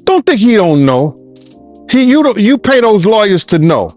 Don't think he don't know. You pay those lawyers to know.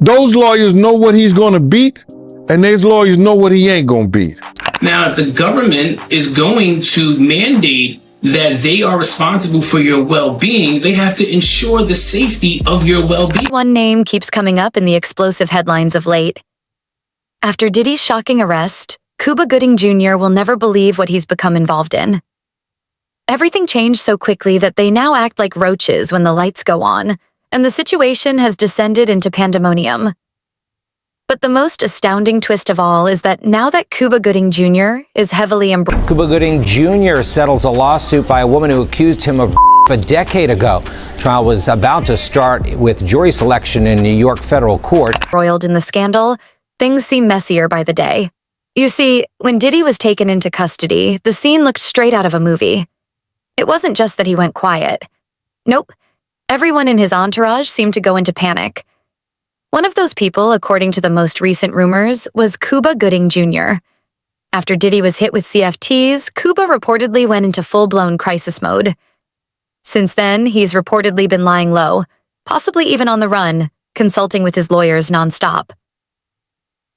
Those lawyers know what he's gonna beat, and those lawyers know what he ain't gonna beat. Now, if the government is going to mandate that they are responsible for your well-being, they have to ensure the safety of your well-being. One name keeps coming up in the explosive headlines of late. After Diddy's shocking arrest, Cuba Gooding Jr. will never believe what he's become involved in. Everything changed so quickly that they now act like roaches when the lights go on, and the situation has descended into pandemonium. But the most astounding twist of all is that now that Cuba Gooding Jr. is heavily embroiled. Cuba Gooding Jr. settles a lawsuit by a woman who accused him of a decade ago. Trial was about to start with jury selection in New York federal court. Embroiled in the scandal, things seem messier by the day. You see, when Diddy was taken into custody, the scene looked straight out of a movie. It wasn't just that he went quiet. Nope. Everyone in his entourage seemed to go into panic. One of those people, according to the most recent rumors, was Cuba Gooding Jr. After Diddy was hit with CFTs, Cuba reportedly went into full-blown crisis mode. Since then, he's reportedly been lying low, possibly even on the run, consulting with his lawyers nonstop.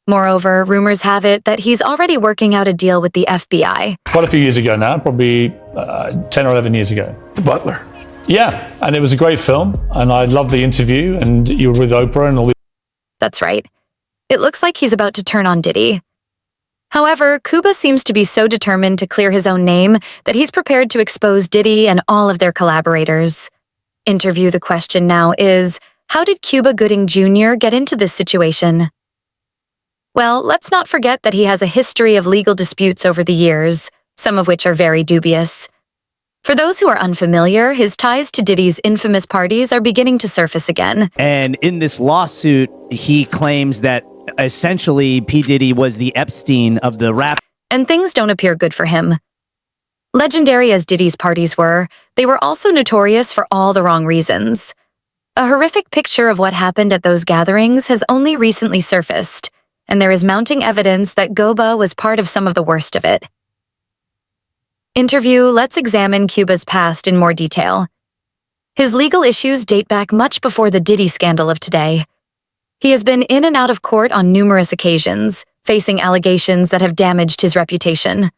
Moreover, rumors have it that he's already working out a deal with the FBI. Quite a few years ago now, probably 10 or 11 years ago. The Butler. Yeah, and it was a great film, and I loved the interview, and you were with Oprah and all the... That's right. It looks like he's about to turn on Diddy. However, Cuba seems to be so determined to clear his own name that he's prepared to expose Diddy and all of their collaborators. Interview the question now is, how did Cuba Gooding Jr. get into this situation? Well, let's not forget that he has a history of legal disputes over the years, some of which are very dubious. For those who are unfamiliar, his ties to Diddy's infamous parties are beginning to surface again. And in this lawsuit, he claims that essentially P. Diddy was the Epstein of the rap. And things don't appear good for him. Legendary as Diddy's parties were, they were also notorious for all the wrong reasons. A horrific picture of what happened at those gatherings has only recently surfaced, and there is mounting evidence that Goba was part of some of the worst of it. Interview, let's examine Cuba's past in more detail. His legal issues date back much before the Diddy scandal of today. He has been in and out of court on numerous occasions, facing allegations that have damaged his reputation.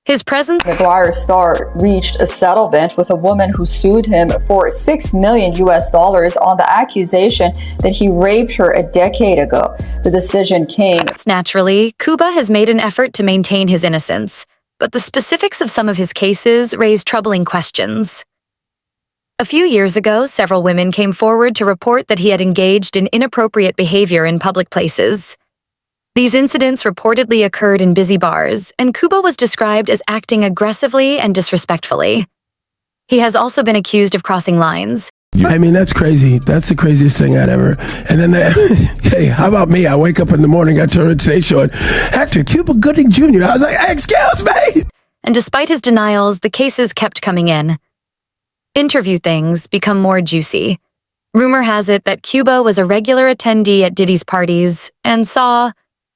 His presence... McGuire Star reached a settlement with a woman who sued him for $6 million on the accusation that he raped her a decade ago. The decision came... Naturally, Cuba has made an effort to maintain his innocence, but the specifics of some of his cases raise troubling questions. A few years ago, several women came forward to report that he had engaged in inappropriate behavior in public places. These incidents reportedly occurred in busy bars, and Cuba was described as acting aggressively and disrespectfully. He has also been accused of crossing lines. I mean, that's crazy. That's the craziest thing I'd ever. And then, hey, how about me? I wake up in the morning, I turn the station on, actor Cuba Gooding Jr. I was like, excuse me! And despite his denials, the cases kept coming in. Interview things become more juicy. Rumor has it that Cuba was a regular attendee at Diddy's parties and saw,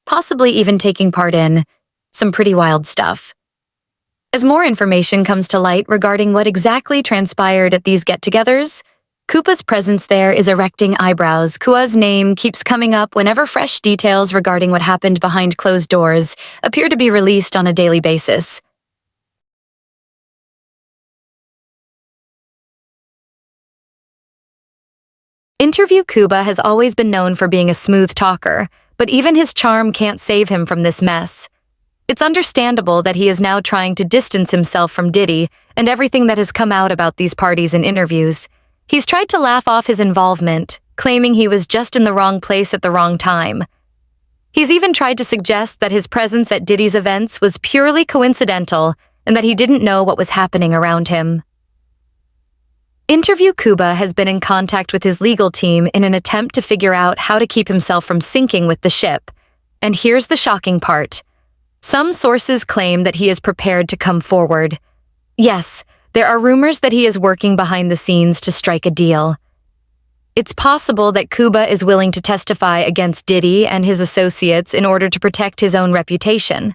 possibly even taking part in, some pretty wild stuff. As more information comes to light regarding what exactly transpired at these get-togethers, Cuba's presence there is erecting eyebrows. Cuba's name keeps coming up whenever fresh details regarding what happened behind closed doors appear to be released on a daily basis. Interview Cuba has always been known for being a smooth talker, but even his charm can't save him from this mess. It's understandable that he is now trying to distance himself from Diddy and everything that has come out about these parties and interviews. He's tried to laugh off his involvement, claiming he was just in the wrong place at the wrong time. He's even tried to suggest that his presence at Diddy's events was purely coincidental and that he didn't know what was happening around him. Interview Cuba has been in contact with his legal team in an attempt to figure out how to keep himself from sinking with the ship. And here's the shocking part. Some sources claim that he is prepared to come forward. Yes, there are rumors that he is working behind the scenes to strike a deal. It's possible that Cuba is willing to testify against Diddy and his associates in order to protect his own reputation.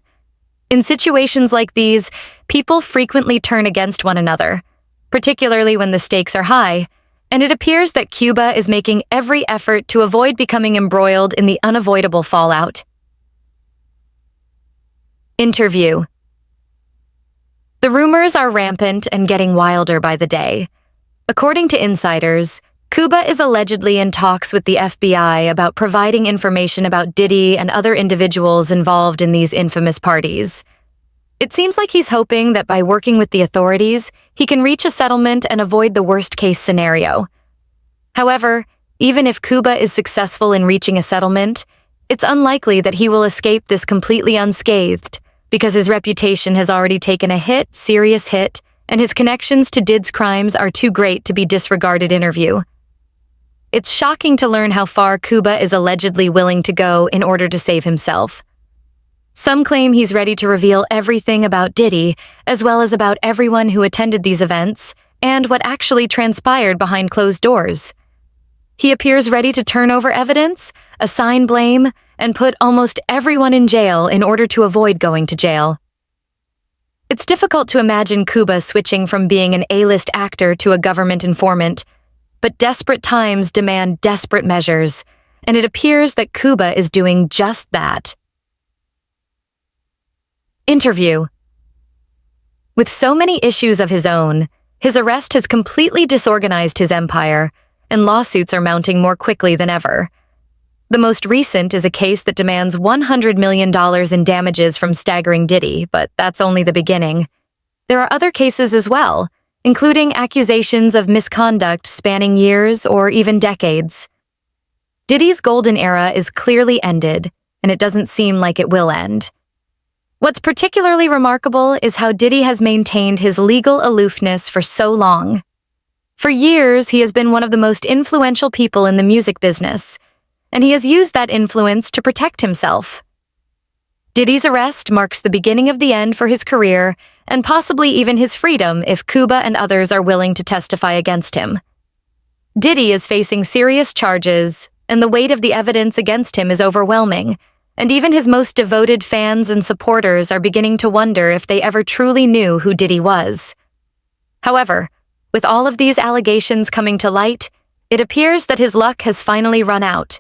In situations like these, people frequently turn against one another. particularly when the stakes are high, and it appears that Cuba is making every effort to avoid becoming embroiled in the unavoidable fallout. Interview. The rumors are rampant and getting wilder by the day. According to insiders, Cuba is allegedly in talks with the FBI about providing information about Diddy and other individuals involved in these infamous parties. It seems like he's hoping that by working with the authorities, he can reach a settlement and avoid the worst-case scenario. However, even if Cuba is successful in reaching a settlement, it's unlikely that he will escape this completely unscathed, because his reputation has already taken a serious hit, and his connections to Diddy's crimes are too great to be disregarded. Interview. It's shocking to learn how far Cuba is allegedly willing to go in order to save himself. Some claim he's ready to reveal everything about Diddy, as well as about everyone who attended these events, and what actually transpired behind closed doors. He appears ready to turn over evidence, assign blame, and put almost everyone in jail in order to avoid going to jail. It's difficult to imagine Cuba switching from being an A-list actor to a government informant, but desperate times demand desperate measures, and it appears that Cuba is doing just that. Interview. With so many issues of his own, his arrest has completely disorganized his empire, and lawsuits are mounting more quickly than ever. The most recent is a case that demands $100 million in damages from staggering Diddy, but that's only the beginning. There are other cases as well, including accusations of misconduct spanning years or even decades. Diddy's golden era is clearly ended, and it doesn't seem like it will end. What's particularly remarkable is how Diddy has maintained his legal aloofness for so long. For years, he has been one of the most influential people in the music business, and he has used that influence to protect himself. Diddy's arrest marks the beginning of the end for his career and possibly even his freedom if Cuba and others are willing to testify against him. Diddy is facing serious charges, and the weight of the evidence against him is overwhelming, and even his most devoted fans and supporters are beginning to wonder if they ever truly knew who Diddy was. However, with all of these allegations coming to light, it appears that his luck has finally run out.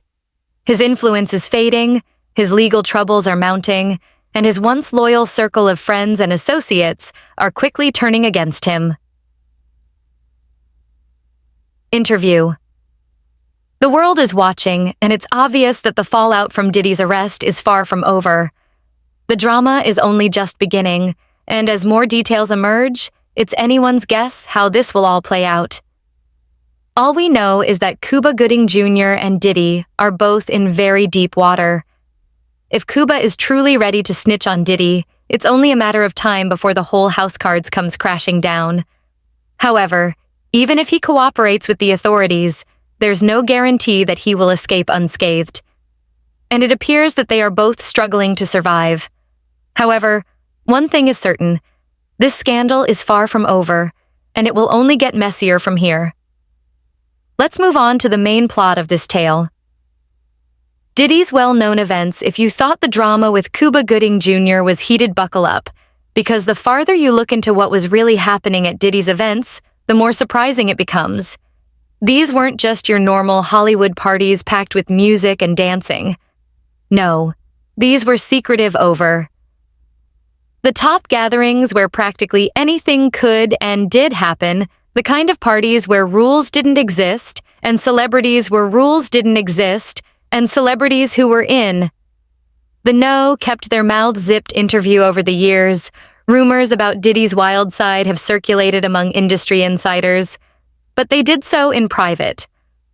His influence is fading, his legal troubles are mounting, and his once loyal circle of friends and associates are quickly turning against him. Interview. The world is watching, and it's obvious that the fallout from Diddy's arrest is far from over. The drama is only just beginning, and as more details emerge, it's anyone's guess how this will all play out. All we know is that Cuba Gooding Jr. and Diddy are both in very deep water. If Cuba is truly ready to snitch on Diddy, it's only a matter of time before the whole house cards comes crashing down. However, even if he cooperates with the authorities, there's no guarantee that he will escape unscathed. And it appears that they are both struggling to survive. However, one thing is certain: this scandal is far from over, and it will only get messier from here. Let's move on to the main plot of this tale. Diddy's well-known events. If you thought the drama with Cuba Gooding Jr. was heated, buckle up, because the farther you look into what was really happening at Diddy's events, the more surprising it becomes. These weren't just your normal Hollywood parties packed with music and dancing. No, these were secretive over. The top gatherings where practically anything could and did happen, the kind of parties where rules didn't exist, and celebrities where rules didn't exist, and celebrities who were in the know kept their mouths zipped. Interview. Over the years, rumors about Diddy's wild side have circulated among industry insiders, but they did so in private,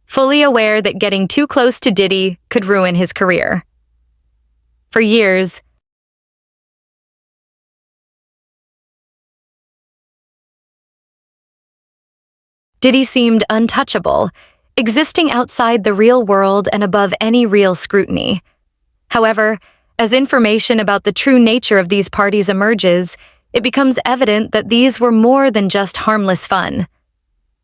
fully aware that getting too close to Diddy could ruin his career. For years, Diddy seemed untouchable, existing outside the real world and above any real scrutiny. However, as information about the true nature of these parties emerges, it becomes evident that these were more than just harmless fun.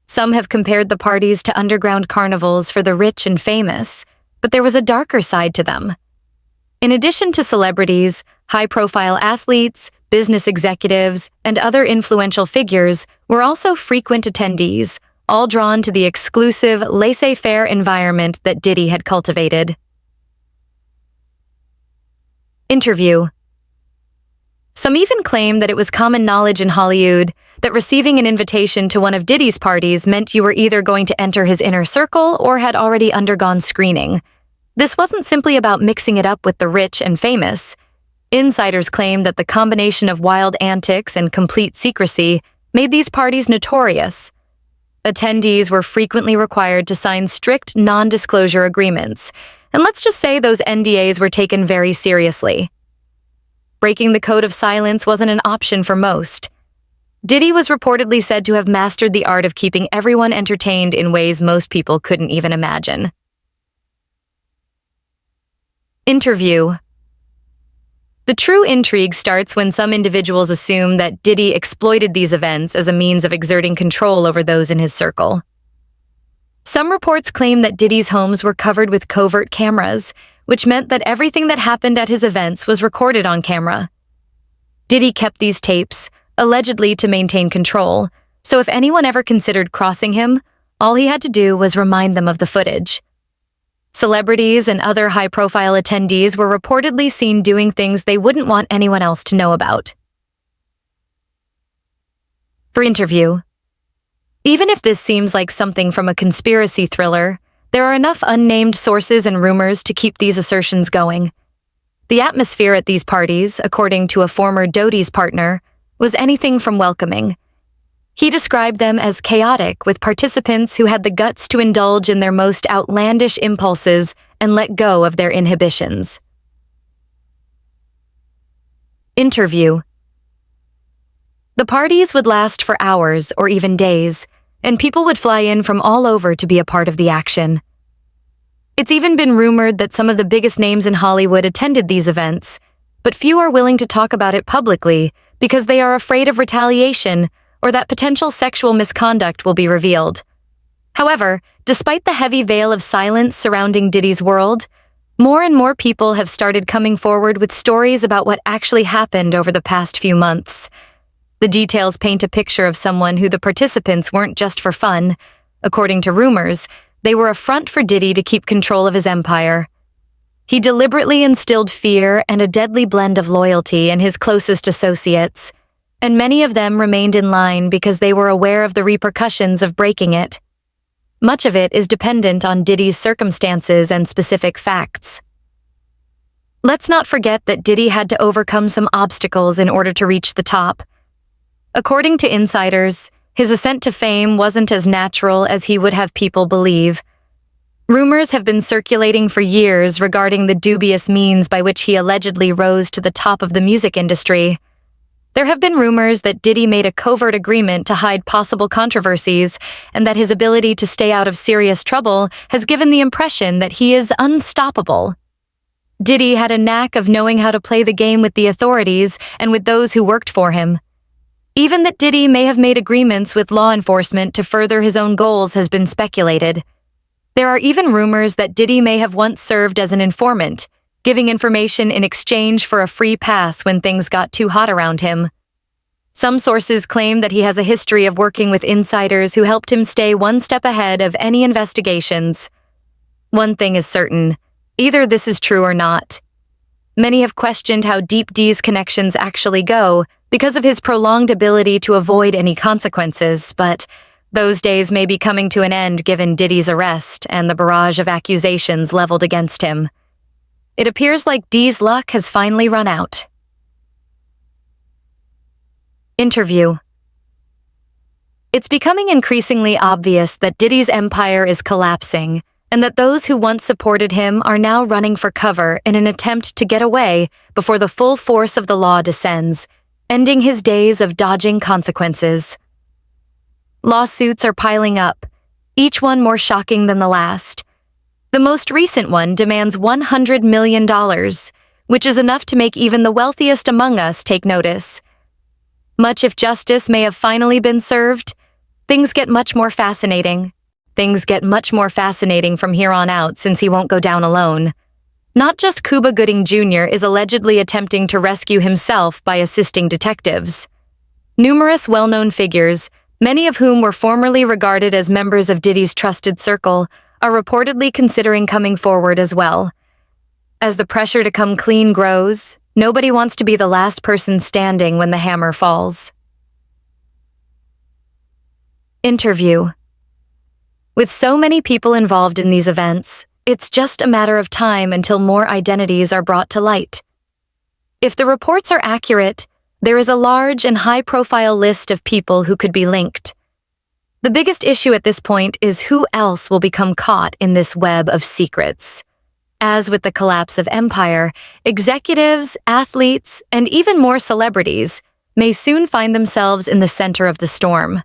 Some have compared the parties to underground carnivals for the rich and famous, but there was a darker side to them. In addition to celebrities, high-profile athletes, business executives, and other influential figures were also frequent attendees, all drawn to the exclusive, laissez-faire environment that Diddy had cultivated. Interview. Some even claim that it was common knowledge in Hollywood that receiving an invitation to one of Diddy's parties meant you were either going to enter his inner circle or had already undergone screening. This wasn't simply about mixing it up with the rich and famous. Insiders claim that the combination of wild antics and complete secrecy made these parties notorious. Attendees were frequently required to sign strict non-disclosure agreements, and let's just say those NDAs were taken very seriously. Breaking the code of silence wasn't an option for most. Diddy was reportedly said to have mastered the art of keeping everyone entertained in ways most people couldn't even imagine. Interview. The true intrigue starts when some individuals assume that Diddy exploited these events as a means of exerting control over those in his circle. Some reports claim that Diddy's homes were covered with covert cameras, which meant that everything that happened at his events was recorded on camera. Diddy kept these tapes, allegedly to maintain control, so if anyone ever considered crossing him, all he had to do was remind them of the footage. Celebrities and other high-profile attendees were reportedly seen doing things they wouldn't want anyone else to know about. For interview. Even if this seems like something from a conspiracy thriller, there are enough unnamed sources and rumors to keep these assertions going. The atmosphere at these parties, according to a former Doty's partner, was anything from welcoming. He described them as chaotic, with participants who had the guts to indulge in their most outlandish impulses and let go of their inhibitions. Interview. The parties would last for hours or even days, and people would fly in from all over to be a part of the action. It's even been rumored that some of the biggest names in Hollywood attended these events, but few are willing to talk about it publicly because they are afraid of retaliation or that potential sexual misconduct will be revealed. However, despite the heavy veil of silence surrounding Diddy's world, more and more people have started coming forward with stories about what actually happened over the past few months. The details paint a picture of someone who the participants weren't just for fun. According to rumors, they were a front for Diddy to keep control of his empire. He deliberately instilled fear and a deadly blend of loyalty in his closest associates, and many of them remained in line because they were aware of the repercussions of breaking it. Much of it is dependent on Diddy's circumstances and specific facts. Let's not forget that Diddy had to overcome some obstacles in order to reach the top. According to insiders, his ascent to fame wasn't as natural as he would have people believe. Rumors have been circulating for years regarding the dubious means by which he allegedly rose to the top of the music industry. There have been rumors that Diddy made a covert agreement to hide possible controversies, and that his ability to stay out of serious trouble has given the impression that he is unstoppable. Diddy had a knack of knowing how to play the game with the authorities and with those who worked for him. Even that Diddy may have made agreements with law enforcement to further his own goals has been speculated. There are even rumors that Diddy may have once served as an informant, giving information in exchange for a free pass when things got too hot around him. Some sources claim that he has a history of working with insiders who helped him stay one step ahead of any investigations. One thing is certain, either this is true or not. Many have questioned how deep D's connections actually go because of his prolonged ability to avoid any consequences, but those days may be coming to an end given Diddy's arrest and the barrage of accusations leveled against him. It appears like D's luck has finally run out. Interview. It's becoming increasingly obvious that Diddy's empire is collapsing, and that those who once supported him are now running for cover in an attempt to get away before the full force of the law descends, ending his days of dodging consequences. Lawsuits are piling up, each one more shocking than the last. The most recent one demands $100 million, which is enough to make even the wealthiest among us take notice. Much if justice may have finally been served, things get much more fascinating. Things get much more fascinating from here on out since he won't go down alone. Not just Cuba Gooding Jr. is allegedly attempting to rescue himself by assisting detectives. Numerous well-known figures, many of whom were formerly regarded as members of Diddy's trusted circle, are reportedly considering coming forward as well. As the pressure to come clean grows, nobody wants to be the last person standing when the hammer falls. Interview. With so many people involved in these events, it's just a matter of time until more identities are brought to light. If the reports are accurate, there is a large and high-profile list of people who could be linked. The biggest issue at this point is who else will become caught in this web of secrets. As with the collapse of empire, executives, athletes, and even more celebrities may soon find themselves in the center of the storm.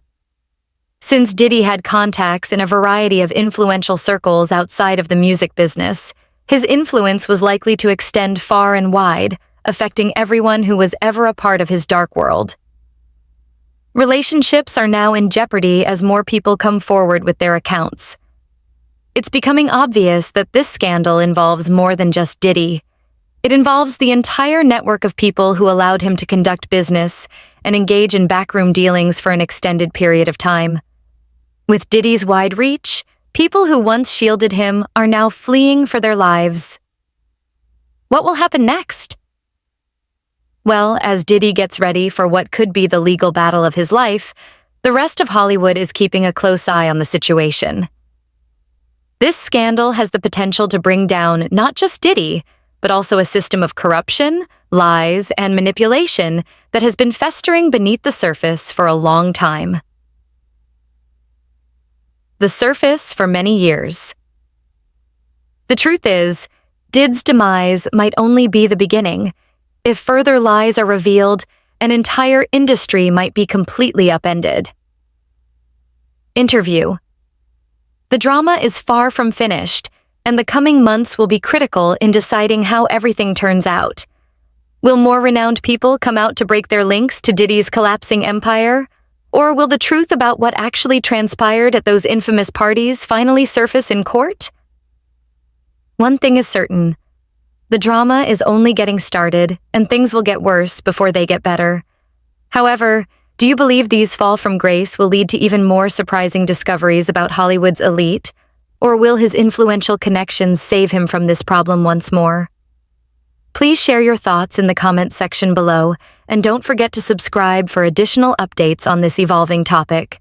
Since Diddy had contacts in a variety of influential circles outside of the music business, his influence was likely to extend far and wide, affecting everyone who was ever a part of his dark world. Relationships are now in jeopardy as more people come forward with their accounts. It's becoming obvious that this scandal involves more than just Diddy. It involves the entire network of people who allowed him to conduct business and engage in backroom dealings for an extended period of time. With Diddy's wide reach, people who once shielded him are now fleeing for their lives. What will happen next? Well, as Diddy gets ready for what could be the legal battle of his life, the rest of Hollywood is keeping a close eye on the situation. This scandal has the potential to bring down not just Diddy, but also a system of corruption, lies, and manipulation that has been festering beneath the surface for a long time. The surface for many years. The truth is, Did's demise might only be the beginning. If further lies are revealed, an entire industry might be completely upended. Interview. The drama is far from finished, and the coming months will be critical in deciding how everything turns out. Will more renowned people come out to break their links to Diddy's collapsing empire? Or will the truth about what actually transpired at those infamous parties finally surface in court? One thing is certain. The drama is only getting started, and things will get worse before they get better. However, do you believe these fall from grace will lead to even more surprising discoveries about Hollywood's elite? Or will his influential connections save him from this problem once more? Please share your thoughts in the comments section below, and don't forget to subscribe for additional updates on this evolving topic.